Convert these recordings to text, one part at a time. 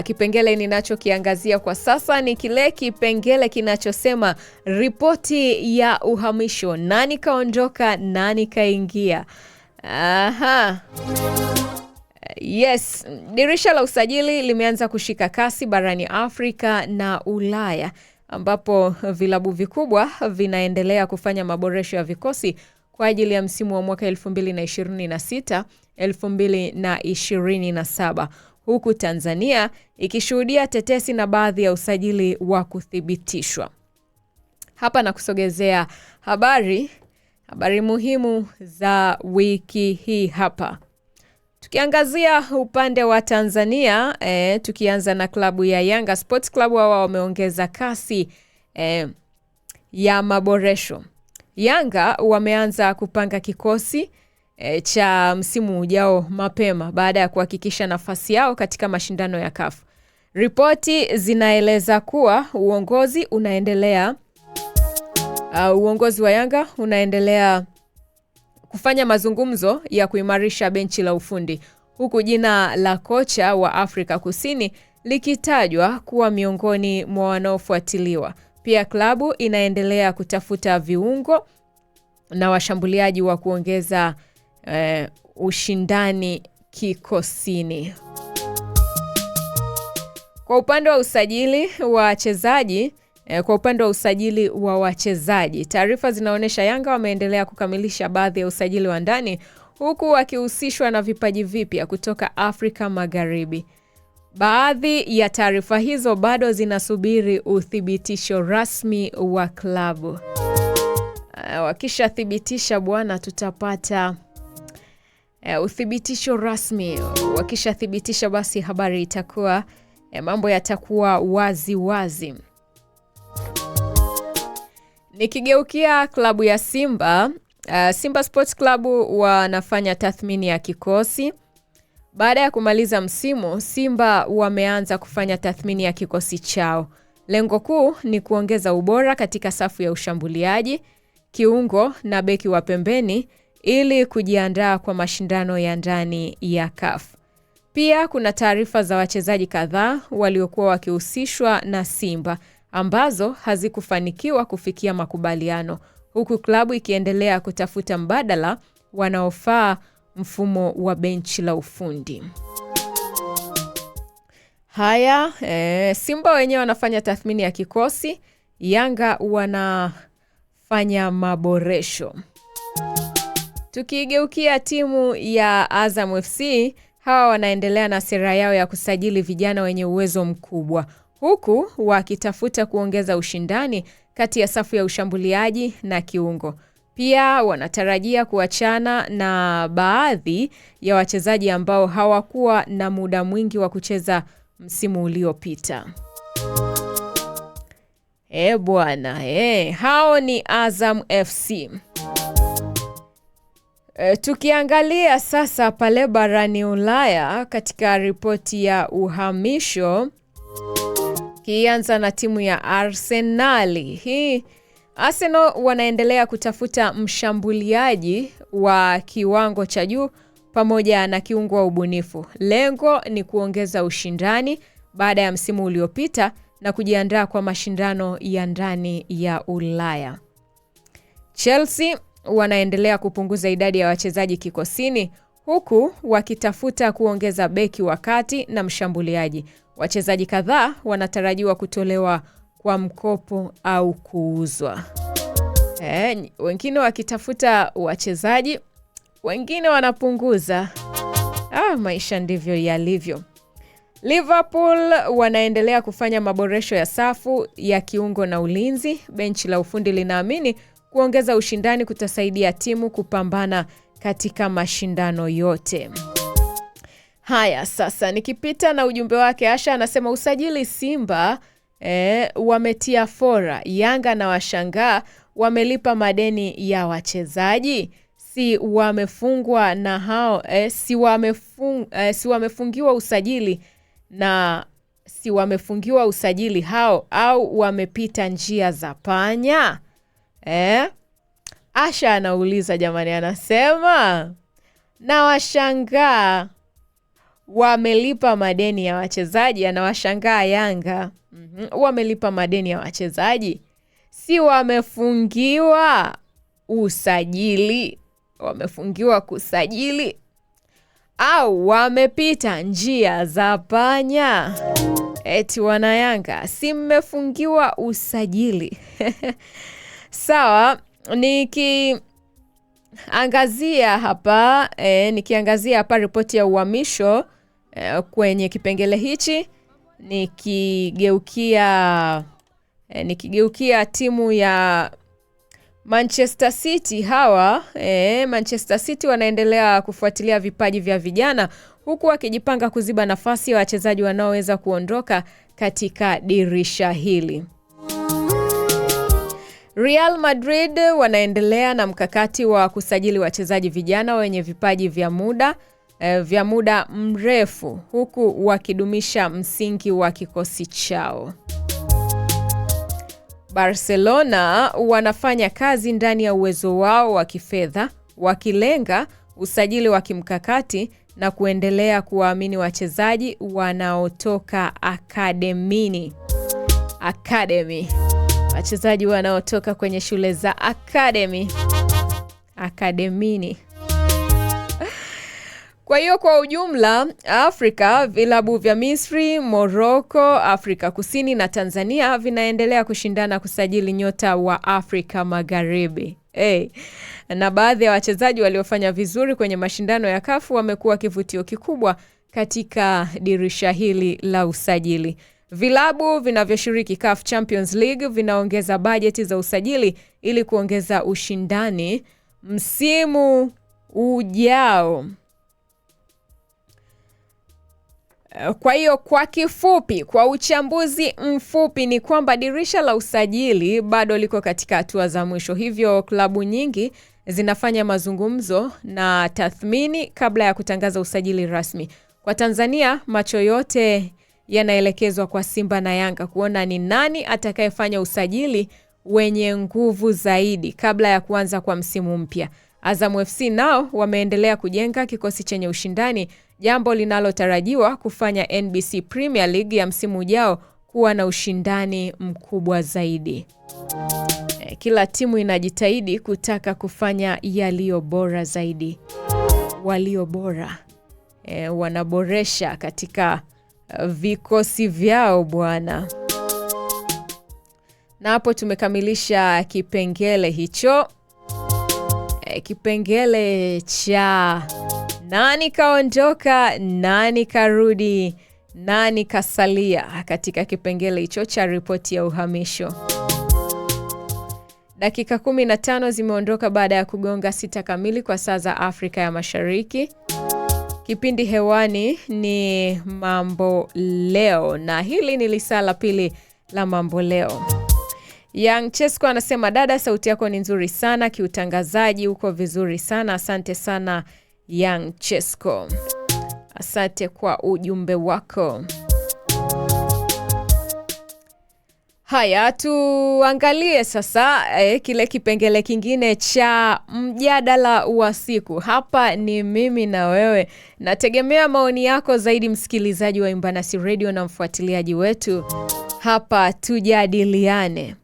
Kipengele ninachokiangazia kwa sasa ni kile kipengele kinachosema ripoti ya uhamisho. Nani kaondoka, nani kaingia? Aha. Yes, dirisha la usajili limeanza kushika kasi barani Afrika na Ulaya, ambapo vilabu vikubwa vinaendelea kufanya maboresho ya vikosi kwa ajili ya msimu wa mwaka 2026-2027, huku Tanzania ikishuhudia tetesi na baadhi ya usajili wa kuthibitishwa. Hapa na kusogezea habari muhimu za wiki hii hapa. Tukiangazia upande wa Tanzania, tukianza na klabu ya Yanga Sports Club, wao wameongeza kasi ya maboresho. Yanga wameanza kupanga kikosi cha msimu ujao mapema baada ya kuhakikisha nafasi yao katika mashindano ya CAF. Ripoti zinaeleza kuwa uongozi wa Yanga unaendelea kufanya mazungumzo ya kuimarisha benchi la ufundi, huku jina la kocha wa Afrika Kusini likitajwa kuwa miongoni mwa wanaofuatiliwa. Pia klabu inaendelea kutafuta viungo na washambuliaji wa kuongeza ushindani kikosini. Kwa upande wa usajili wa wachezaji, taarifa zinaonyesha Yanga wameendelea kukamilisha baadhi ya usajili wa ndani, huku wakihusishwa na vipaji vipya kutoka Afrika Magharibi. Baadhi ya taarifa hizo bado zinasubiri uthibitisho rasmi wa klabu. Wakishathibitisha bwana, tutapata uthibitisho rasmi. Wakishathibitisha basi habari itakuwa mambo yatakuwa wazi wazi. Nikigeukia klabu ya Simba, Simba Sports Club wanafanya tathmini ya kikosi. Baada ya kumaliza msimu, Simba wameanza kufanya tathmini ya kikosi chao. Lengo kuu ni kuongeza ubora katika safu ya ushambuliaji, kiungo na beki wa pembeni ili kujiandaa kwa mashindano ya ndani ya CAF. Pia kuna taarifa za wachezaji kadhaa waliokuwa wakihusishwa na Simba ambazo hazikufanikiwa kufikia makubaliano, huku klabu ikiendelea kutafuta mbadala wanaofaa mfumo wa benchi la ufundi. Haya, Simba wenyewe wanafanya tathmini ya kikosi, Yanga wanafanya maboresho. Tukigeukia timu ya Azam FC, hawa wanaendelea na sera yao ya kusajili vijana wenye uwezo mkubwa, huku wakitafuta kuongeza ushindani kati ya safu ya ushambuliaji na kiungo. Pia wanatarajia kuachana na baadhi ya wachezaji ambao hawakuwa na muda mwingi wa kucheza msimu uliopita. Bwana, hao ni Azam FC. Tukiangalia sasa pale barani Ulaya katika ripoti ya uhamisho, kianza na timu ya Arsenali. Arsenal wanaendelea kutafuta mshambuliaji wa kiwango cha juu pamoja na kiungo wa ubunifu. Lengo ni kuongeza ushindani baada ya msimu uliopita na kujiandaa kwa mashindano ya ndani ya Ulaya. Chelsea wanaendelea kupunguza idadi ya wachezaji kikosini, huku wakitafuta kuongeza beki wa kati na mshambuliaji. Wachezaji kadhaa wanatarajiwa kutolewa kwa mkopo au kuuzwa. Wengine wakitafuta wachezaji, wengine wanapunguza. Maisha ndivyo yalivyo. Liverpool wanaendelea kufanya maboresho ya safu ya kiungo na ulinzi. Benchi la ufundi linaamini kuongeza ushindani kutasaidia timu kupambana katika mashindano yote. Haya, sasa nikipita na ujumbe wake, Asha anasema usajili Simba wametia fora, Yanga na washangaa wamelipa madeni ya wachezaji. Si wamefungwa na hao si wamefungiwa usajili na si wamefungiwa usajili hao, au wamepita njia za panya? Asha anauliza jamani, anasema na washangaa wamelipa madeni ya wachezaji. Anawashangaa Yanga. Wamelipa madeni ya wachezaji? Si wamefungiwa usajili? Wamefungiwa kusajili? Au wamepita njia za panya? Eti wana Yanga, si mmefungiwa usajili? Sawa, nikiangazia hapa ripoti ya uhamisho kwenye kipengele hichi, nikigeukia timu ya Manchester City. Manchester City wanaendelea kufuatilia vipaji vya vijana huku wakijipanga kuziba nafasi ya wachezaji wanaoweza kuondoka katika dirisha hili. Real Madrid wanaendelea na mkakati wa kusajili wachezaji vijana wenye vipaji vya muda mrefu huku wakidumisha msingi wa kikosi chao. Barcelona wanafanya kazi ndani ya uwezo wao wa kifedha, wakilenga usajili wa kimkakati na kuendelea kuwaamini wachezaji wanaotoka wachezaji wanaotoka kwenye shule za akademini. Kwa hiyo kwa ujumla, Afrika, vilabu vya Misri, Morocco, Afrika Kusini na Tanzania vinaendelea kushindana kusajili nyota wa Afrika Magharibi. Na baadhi ya wachezaji waliofanya vizuri kwenye mashindano ya CAF wamekuwa kivutio kikubwa katika dirisha hili la usajili. Vilabu vinavyoshiriki CAF Champions League vinaongeza bajeti za usajili ili kuongeza ushindani msimu ujao. Kwa hiyo kwa kifupi, kwa uchambuzi mfupi ni kwamba dirisha la usajili bado liko katika hatua za mwisho. Hivyo klabu nyingi zinafanya mazungumzo na tathmini kabla ya kutangaza usajili rasmi. Kwa Tanzania, macho yote yanaelekezwa kwa Simba na Yanga kuona ni nani atakayefanya usajili wenye nguvu zaidi kabla ya kuanza kwa msimu mpya. Azam FC nao wameendelea kujenga kikosi chenye ushindani, jambo linalotarajiwa kufanya NBC Premier League ya msimu ujao kuwa na ushindani mkubwa zaidi. Kila timu inajitahidi kutaka kufanya yaliyo bora zaidi. Walio bora wanaboresha katika vikosi vyao bwana. Na hapo tumekamilisha kipengele hicho. Kipengele cha nani kaondoka, nani karudi, nani kasalia katika kipengele hicho cha ripoti ya uhamisho. Dakika 15 zimeondoka baada ya kugonga 6 kamili kwa saa za Afrika ya Mashariki. Kipindi hewani ni Mambo Leo na hili ni lisaa la pili la Mambo Leo. Young Chesko anasema, dada, sauti yako ni nzuri sana, kiutangazaji uko vizuri sana. Asante sana Young Chesko. Asante kwa ujumbe wako. Haya, tuangalie sasa kile kipengele kingine cha mjadala wa siku. Hapa ni mimi na wewe. Nategemea maoni yako zaidi, msikilizaji wa Imbanasi Radio na mfuatiliaji wetu. Hapa tujadiliane.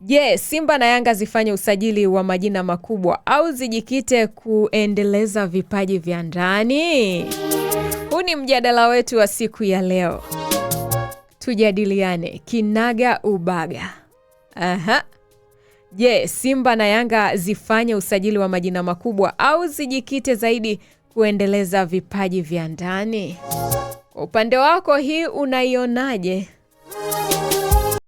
Je, Simba na Yanga zifanye usajili wa majina makubwa au zijikite kuendeleza vipaji vya ndani? Huu ni mjadala wetu wa siku ya leo. Tujadiliane kinaga ubaga. Je, Simba na Yanga zifanye usajili wa majina makubwa au zijikite zaidi kuendeleza vipaji vya ndani? Kwa upande wako hii unaionaje?